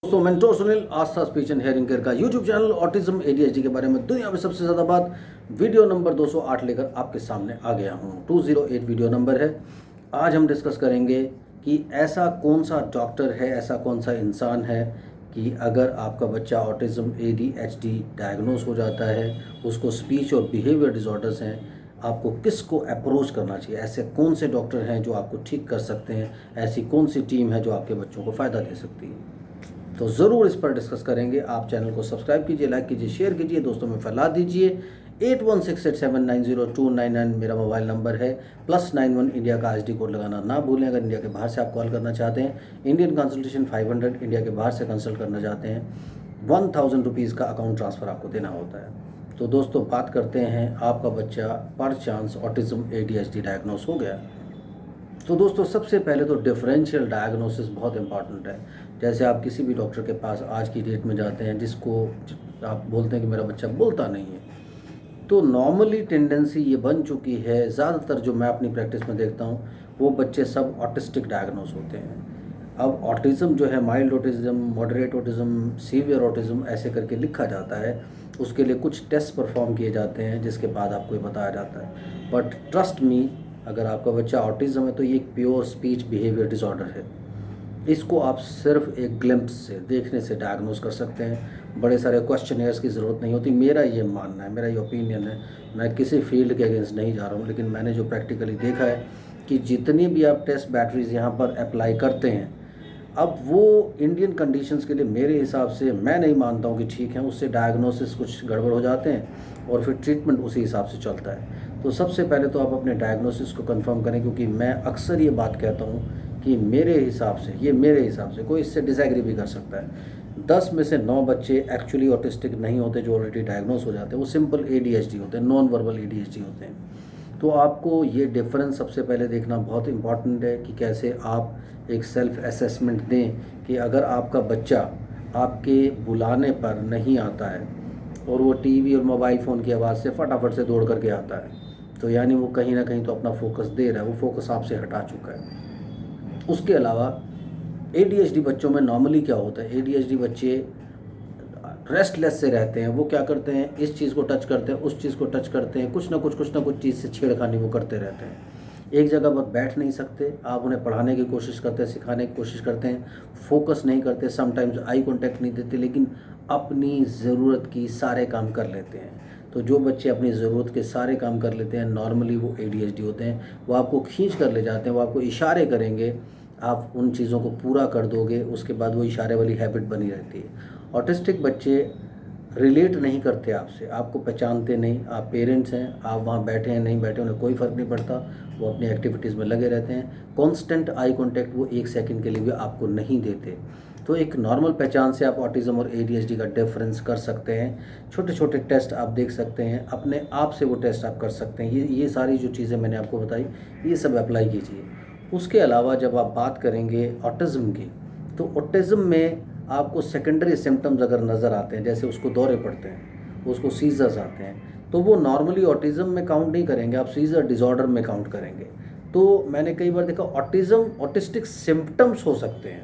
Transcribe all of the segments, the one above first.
दोस्तों mentor Sunil Aastha speech and hearing care का YouTube channel autism ADHD के बारे में दुनिया में सबसे ज़्यादा बात वीडियो नंबर 208 लेकर आपके सामने आ गया हूँ। 208 वीडियो नंबर है। आज हम डिस्कस करेंगे कि ऐसा कौन सा डॉक्टर है, ऐसा कौन सा इंसान है कि अगर आपका बच्चा ऑटिज्म एडीएचडी डायग्नोस हो जाता है, उसको स्पीच और बिहेवियर डिसऑर्डर्स हैं, आपको किसको अप्रोच करना चाहिए। ऐसे कौन से डॉक्टर हैं जो आपको ठीक कर सकते हैं, ऐसी कौन सी टीम है जो आपके बच्चों को फ़ायदा दे सकती है। तो ज़रूर इस पर डिस्कस करेंगे। आप चैनल को सब्सक्राइब कीजिए, लाइक कीजिए, शेयर कीजिए, दोस्तों में फैला दीजिए। 8168790299 मेरा मोबाइल नंबर है। +91 इंडिया का SD कोड लगाना ना भूलें। अगर इंडिया के बाहर से आप कॉल करना चाहते हैं, इंडियन कंसल्टेशन 500, इंडिया के बाहर से कंसल्ट करना चाहते हैं 1000 रुपीज़ का अकाउंट ट्रांसफ़र आपको देना होता है। तो दोस्तों बात करते हैं, आपका बच्चा पर चांस ऑटिज्म ADHD डायग्नोस हो गया। तो दोस्तों सबसे पहले तो डिफरेंशियल डायग्नोसिस बहुत इंपॉर्टेंट है। जैसे आप किसी भी डॉक्टर के पास आज की डेट में जाते हैं जिसको आप बोलते हैं कि मेरा बच्चा बोलता नहीं है, तो नॉर्मली टेंडेंसी ये बन चुकी है, ज़्यादातर जो मैं अपनी प्रैक्टिस में देखता हूँ वो बच्चे सब ऑटिस्टिक डायग्नोस होते हैं। अब ऑटिज़म जो है, mild autism, moderate autism, severe autism ऐसे करके लिखा जाता है। उसके लिए कुछ टेस्ट परफॉर्म किए जाते हैं जिसके बाद आपको ये बताया जाता है। बट ट्रस्ट मी, अगर आपका बच्चा ऑटिज़म है तो ये एक प्योर स्पीच बिहेवियर डिसऑर्डर है। इसको आप सिर्फ एक ग्लिम्प्स से, देखने से डायग्नोस कर सकते हैं। बड़े सारे क्वेश्चनेयर्स की ज़रूरत नहीं होती। मेरा ये मानना है, मेरा ये ओपिनियन है। मैं किसी फील्ड के अगेंस्ट नहीं जा रहा हूँ, लेकिन मैंने जो प्रैक्टिकली देखा है कि जितनी भी आप टेस्ट बैटरीज यहाँ पर अप्लाई करते हैं, अब वो इंडियन कंडीशंस के लिए मेरे हिसाब से मैं नहीं मानता हूँ कि ठीक है। उससे डायग्नोसिस कुछ गड़बड़ हो जाते हैं और फिर ट्रीटमेंट उसी हिसाब से चलता है। तो सबसे पहले तो आप अपने डायग्नोसिस को कंफर्म करें, क्योंकि मैं अक्सर ये बात कहता हूँ कि मेरे हिसाब से, ये मेरे हिसाब से, कोई इससे डिसएग्री भी कर सकता है, 10 में से 9 बच्चे एक्चुअली ऑटिस्टिक नहीं होते जो ऑलरेडी डायग्नोस हो जाते हैं। वो सिंपल ADHD होते हैं, नॉन वर्बल ADHD होते हैं। तो आपको ये डिफरेंस सबसे पहले देखना बहुत इम्पॉर्टेंट है कि कैसे आप एक सेल्फ असेसमेंट दें कि अगर आपका बच्चा आपके बुलाने पर नहीं आता है और वो टीवी और मोबाइल फ़ोन की आवाज़ से फटाफट से दौड़ करके आता है, तो यानी वो कहीं ना कहीं तो अपना फोकस दे रहा है, वो फोकस आपसे हटा चुका है। उसके अलावा ADHD बच्चों में नॉर्मली क्या होता है, ADHD बच्चे रेस्टलेस से रहते हैं। वो क्या करते हैं, इस चीज़ को टच करते हैं, उस चीज़ को टच करते हैं, कुछ ना कुछ चीज़ से छेड़खानी वो करते रहते हैं। एक जगह पर बैठ नहीं सकते। आप उन्हें पढ़ाने की कोशिश करते हैं, सिखाने की कोशिश करते हैं, फोकस नहीं करते, समटाइम्स आई कांटेक्ट नहीं देते, लेकिन अपनी ज़रूरत की सारे काम कर लेते हैं। तो जो बच्चे अपनी ज़रूरत के सारे काम कर लेते हैं, नॉर्मली वो ADHD होते हैं। वो आपको खींच कर ले जाते हैं, वो आपको इशारे करेंगे, आप उन चीज़ों को पूरा कर दोगे, उसके बाद वो इशारे वाली हैबिट बनी रहती है। ऑटिस्टिक बच्चे रिलेट नहीं करते आपसे, आपको पहचानते नहीं। आप पेरेंट्स हैं, आप वहाँ बैठे हैं नहीं बैठे, उन्हें कोई फ़र्क नहीं पड़ता। वो अपनी एक्टिविटीज़ में लगे रहते हैं। कांस्टेंट आई कांटेक्ट वो 1 सेकंड के लिए भी आपको नहीं देते। तो एक नॉर्मल पहचान से आप ऑटिज़म और ADHD का डिफरेंस कर सकते हैं। छोटे छोटे टेस्ट आप देख सकते हैं, अपने आप से वो टेस्ट आप कर सकते हैं। ये सारी जो चीज़ें मैंने आपको बताई, ये सब अप्लाई कीजिए। उसके अलावा जब आप बात करेंगे ऑटिज़म की, तो ऑटिज़म में आपको सेकेंडरी सिम्टम्स अगर नज़र आते हैं, जैसे उसको दौरे पड़ते हैं, उसको सीजर्स आते हैं, तो वो नॉर्मली ऑटिज़म में काउंट नहीं करेंगे, आप सीजर डिसऑर्डर में काउंट करेंगे। तो मैंने कई बार देखा ऑटिस्टिक सिम्टम्स हो सकते हैं,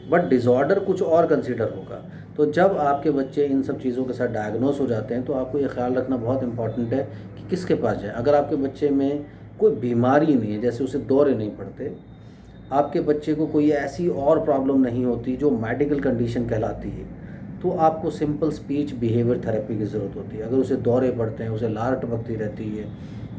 बट डिसऑर्डर कुछ और कंसीडर होगा। तो जब आपके बच्चे इन सब चीज़ों के साथ डायग्नोस हो जाते हैं, तो आपको ये ख्याल रखना बहुत इंपॉर्टेंट है कि किसके पास जाए। अगर आपके बच्चे में कोई बीमारी नहीं है, जैसे उसे दौरे नहीं पड़ते, आपके बच्चे को कोई ऐसी और प्रॉब्लम नहीं होती जो मेडिकल कंडीशन कहलाती है, तो आपको सिंपल स्पीच बिहेवियर थेरेपी की ज़रूरत होती है। अगर उसे दौरे पड़ते हैं, उसे लार टपकती रहती है,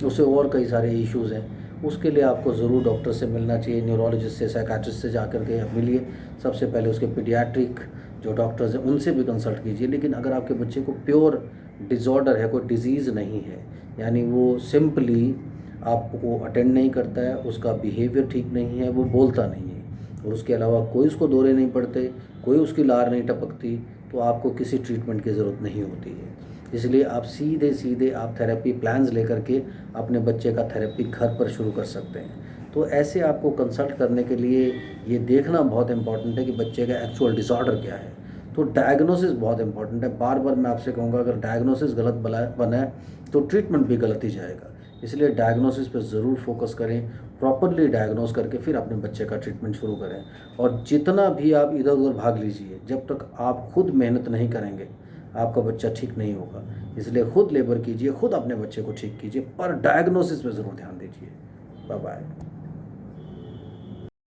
उसे और कई सारे इश्यूज़ हैं, उसके लिए आपको ज़रूर डॉक्टर से मिलना चाहिए, न्यूरोलॉजिस्ट से, साइकाट्रिस्ट से जाकर के आप मिलिए। सबसे पहले उसके पीडियाट्रिक जो डॉक्टर्स हैं उनसे भी कंसल्ट कीजिए। लेकिन अगर आपके बच्चे को प्योर डिसऑर्डर है, कोई डिजीज़ नहीं है, यानी वो सिंपली आपको अटेंड नहीं करता है, उसका बिहेवियर ठीक नहीं है, वो बोलता नहीं है, और उसके अलावा कोई उसको दौरे नहीं पड़ते, कोई उसकी लार नहीं टपकती, तो आपको किसी ट्रीटमेंट की ज़रूरत नहीं होती है। इसलिए आप सीधे सीधे आप थेरेपी प्लान्स लेकर के अपने बच्चे का थेरेपी घर पर शुरू कर सकते हैं। तो ऐसे आपको कंसल्ट करने के लिए ये देखना बहुत इंपॉर्टेंट है कि बच्चे का एक्चुअल डिसऑर्डर क्या है। तो डायग्नोसिस बहुत इंपॉर्टेंट है। बार बार मैं आपसे कहूँगा, अगर डायग्नोसिस गलत बना है तो ट्रीटमेंट भी गलत ही जाएगा। इसलिए डायग्नोसिस पे ज़रूर फोकस करें, प्रॉपरली डायग्नोस करके फिर अपने बच्चे का ट्रीटमेंट शुरू करें। और जितना भी आप इधर उधर भाग लीजिए, जब तक आप खुद मेहनत नहीं करेंगे आपका बच्चा ठीक नहीं होगा। इसलिए खुद लेबर कीजिए, खुद अपने बच्चे को ठीक कीजिए, पर डायग्नोसिस पे ज़रूर ध्यान दीजिए। Bye bye.